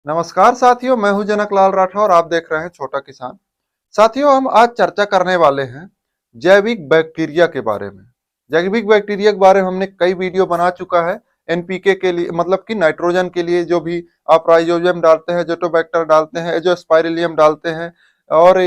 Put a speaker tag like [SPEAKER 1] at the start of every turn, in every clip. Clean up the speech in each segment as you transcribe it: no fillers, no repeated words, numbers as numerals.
[SPEAKER 1] नमस्कार साथियों, मैं हूं जनक लाल राठौर। आप देख रहे हैं छोटा किसान। साथियों, हम आज चर्चा करने वाले हैं जैविक बैक्टीरिया के बारे में। जैविक बैक्टीरिया के बारे में हमने कई वीडियो बना चुका है। एनपीके के लिए मतलब कि नाइट्रोजन के लिए जो भी आप राइजोबियम डालते हैं, जोटोबैक्टर डालते हैं, एजोस्पाइरिलियम डालते हैं और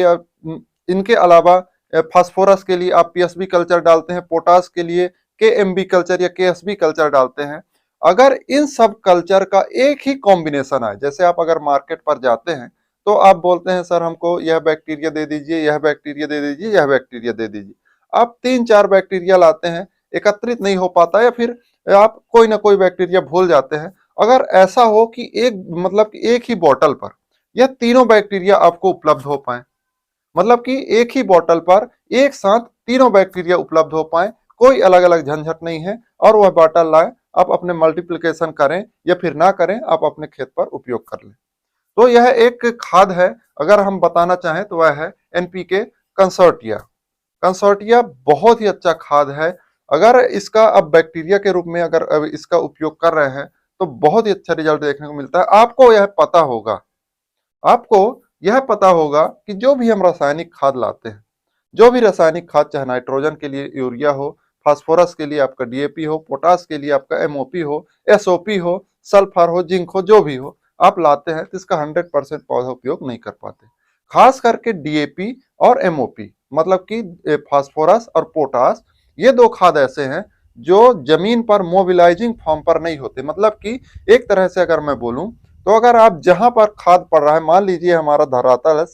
[SPEAKER 1] इनके अलावा फास्फोरस के लिए आप पीएसबी कल्चर डालते हैं, पोटास के लिए केएमबी कल्चर या केएसबी कल्चर डालते हैं। अगर इन सब कल्चर का एक ही कॉम्बिनेशन आए, जैसे आप अगर मार्केट पर जाते हैं तो आप बोलते हैं सर हमको यह बैक्टीरिया दे दीजिए, यह बैक्टीरिया दे दीजिए, यह बैक्टीरिया दे दीजिए। आप 3-4 बैक्टीरिया लाते हैं, एकत्रित नहीं हो पाता या फिर आप कोई ना कोई बैक्टीरिया भूल जाते हैं। अगर ऐसा हो कि एक मतलब कि एक ही बॉटल पर यह तीनों बैक्टीरिया आपको उपलब्ध हो पाए, मतलब कि एक ही बॉटल पर एक साथ तीनों बैक्टीरिया उपलब्ध हो पाए, कोई अलग अलग झंझट नहीं है, और वह बॉटल लाए, आप अपने मल्टीप्लिकेशन करें या फिर ना करें, आप अपने खेत पर उपयोग कर लें। तो यह एक खाद है। अगर हम बताना चाहें तो वह है एनपीके कंसोर्टिया। कंसोर्टिया बहुत ही अच्छा खाद है। अगर इसका अब बैक्टीरिया के रूप में अगर अब इसका उपयोग कर रहे हैं तो बहुत ही अच्छा रिजल्ट देखने को मिलता है। आपको यह पता होगा कि जो भी हम रासायनिक खाद लाते हैं, जो भी रासायनिक खाद, चाहे नाइट्रोजन के लिए यूरिया हो, फास्फोरस के लिए आपका डीएपी हो, पोटास के लिए आपका एमओपी हो, एसओपी हो, सल्फर हो, जिंक हो, जो भी हो आप लाते हैं तो इसका 100% पौधा उपयोग नहीं कर पाते। खास करके डीएपी और एमओपी मतलब कि फास्फोरस और पोटास, ये दो खाद ऐसे हैं जो जमीन पर मोबिलाइजिंग फॉर्म पर नहीं होते। मतलब कि एक तरह से अगर मैं बोलूं तो अगर आप जहां पर खाद पड़ रहा है, मान लीजिए हमारा धरातल है,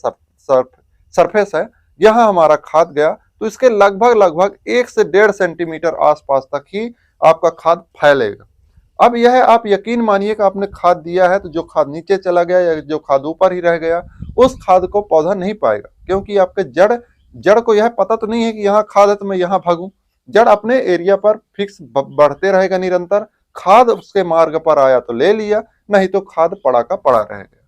[SPEAKER 1] सरफेस है, यहाँ हमारा खाद गया तो इसके लगभग लगभग 1 से 1.5 सेंटीमीटर आसपास तक ही आपका खाद फैलेगा। अब यह आप यकीन मानिए कि आपने खाद दिया है तो जो खाद नीचे चला गया या जो खाद ऊपर ही रह गया, उस खाद को पौधा नहीं पाएगा, क्योंकि आपके जड़ जड़ को यह पता तो नहीं है कि यहाँ खाद है तो मैं यहाँ भागूं। जड़ अपने एरिया पर फिक्स बढ़ते रहेगा निरंतर। खाद उसके मार्ग पर आया तो ले लिया, नहीं तो खाद पड़ा का पड़ा रह गया।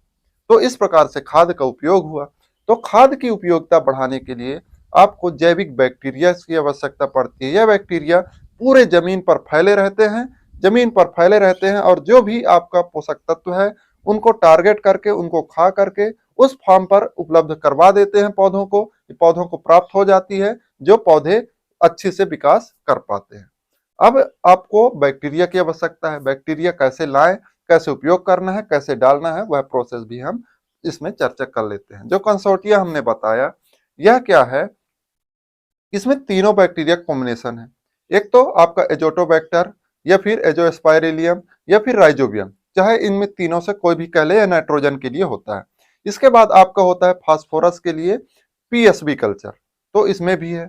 [SPEAKER 1] तो इस प्रकार से खाद का उपयोग हुआ। तो खाद की उपयोगिता बढ़ाने के लिए आपको जैविक बैक्टीरिया की आवश्यकता पड़ती है। यह बैक्टीरिया पूरे जमीन पर फैले रहते हैं, और जो भी आपका पोषक तत्व है उनको टारगेट करके, उनको खा करके उस फार्म पर उपलब्ध करवा देते हैं पौधों को प्राप्त हो जाती है, जो पौधे अच्छे से विकास कर पाते हैं। अब आपको बैक्टीरिया की आवश्यकता है। बैक्टीरिया कैसे लाएं, कैसे उपयोग करना है, कैसे डालना है, वह प्रोसेस भी हम इसमें चर्चा कर लेते हैं। जो कंसोर्टिया हमने बताया, यह क्या है, इसमें तीनों बैक्टीरिया कॉम्बिनेशन है। एक तो आपका एजोटोबैक्टर या फिर एजोस्पाइरिलियम या फिर राइजोबियम, चाहे इनमें तीनों से कोई भी कह ले, या नाइट्रोजन के लिए होता है। इसके बाद आपका होता है फास्फोरस के लिए पीएसबी कल्चर, तो इसमें भी है।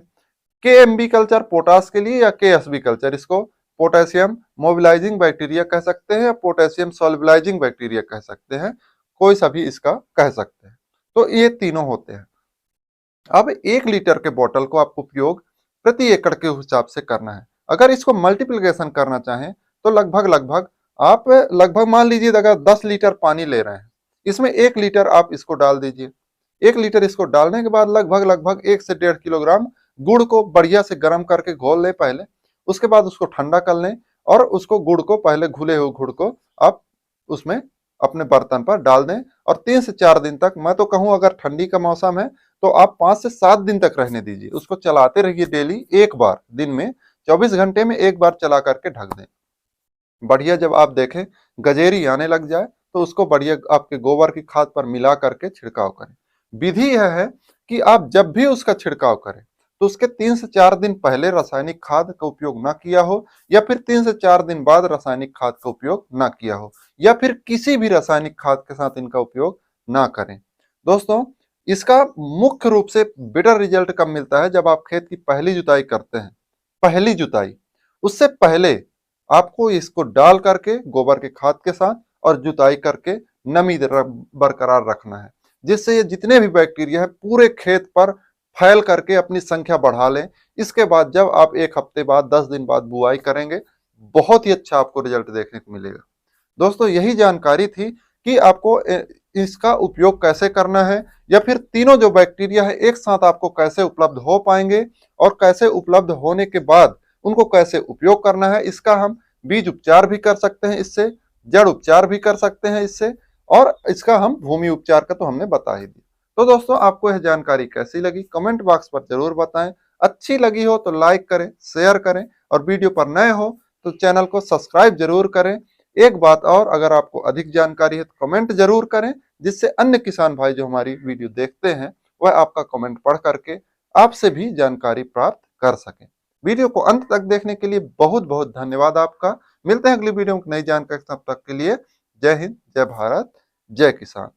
[SPEAKER 1] केएमबी कल्चर पोटास के लिए, या केएसबी कल्चर, इसको पोटेशियम मोबिलाइजिंग बैक्टीरिया कह सकते हैं या पोटेशियम सॉल्युबलाइजिंग बैक्टीरिया कह सकते हैं, कोई सा भी इसका कह सकते हैं। तो ये तीनों होते हैं। अब 1 लीटर के बोतल को आपको उपयोग प्रति एकड़ के हिसाब से करना है। अगर इसको मल्टीप्लिकेशन करना चाहें तो लगभग लगभग आप लगभग मान लीजिए अगर 10 लीटर पानी ले रहे हैं, इसमें 1 लीटर आप इसको डाल दीजिए। 1 लीटर इसको डालने के बाद लगभग लगभग 1 से 1.5 किलोग्राम गुड़ को बढ़िया से गर्म करके घोल लें पहले। उसके बाद उसको ठंडा कर लें और उसको गुड़ को, पहले घुले हुए गुड़ को आप उसमें अपने बर्तन पर डाल दें, और 3 से 4 दिन तक, मैं तो कहूं अगर ठंडी का मौसम है तो आप 5 से 7 दिन तक रहने दीजिए। उसको चलाते रहिए डेली, एक बार दिन में 24 घंटे में एक बार चला करके ढक दें। बढ़िया जब आप देखें गजेरी आने लग जाए तो उसको बढ़िया आपके गोबर की खाद पर मिला करके छिड़काव करें। विधि यह है कि आप जब भी उसका छिड़काव करें तो उसके 3 से 4 दिन पहले रासायनिक खाद का उपयोग ना किया हो, या फिर 3 से 4 दिन बाद रासायनिक खाद का उपयोग ना किया हो, या फिर किसी भी रासायनिक खाद के साथ इनका उपयोग ना करें। दोस्तों, इसका मुख्य रूप से बेटर रिजल्ट कब मिलता है, जब आप खेत की पहली जुताई करते हैं। पहली जुताई, उससे पहले आपको इसको डाल करके गोबर के खाद के साथ और जुताई करके नमी बरकरार रखना है, जिससे ये जितने भी बैक्टीरिया है पूरे खेत पर फैल करके अपनी संख्या बढ़ा लें। इसके बाद जब आप 1 हफ्ते बाद, 10 दिन बाद बुआई करेंगे, बहुत ही अच्छा आपको रिजल्ट देखने को मिलेगा। दोस्तों, यही जानकारी थी कि आपको इसका उपयोग कैसे करना है, या फिर तीनों जो बैक्टीरिया है एक साथ आपको कैसे उपलब्ध हो पाएंगे, और कैसे उपलब्ध होने के बाद उनको कैसे उपयोग करना है। इसका हम बीज उपचार भी कर सकते हैं इससे, जड़ उपचार भी कर सकते हैं इससे, और इसका हम भूमि उपचार का तो हमने बता ही दिया। तो दोस्तों, आपको यह जानकारी कैसी लगी कमेंट बॉक्स पर जरूर बताएं। अच्छी लगी हो तो लाइक करें, शेयर करें, और वीडियो पर नए हो तो चैनल को सब्सक्राइब जरूर करें। एक बात और, अगर आपको अधिक जानकारी है तो कमेंट जरूर करें, जिससे अन्य किसान भाई जो हमारी वीडियो देखते हैं वह आपका कमेंट पढ़ करके आपसे भी जानकारी प्राप्त कर सकें। वीडियो को अंत तक देखने के लिए बहुत बहुत धन्यवाद आपका। मिलते हैं अगली वीडियो में नई जानकारी, तब तक के लिए जय हिंद, जय भारत, जय किसान।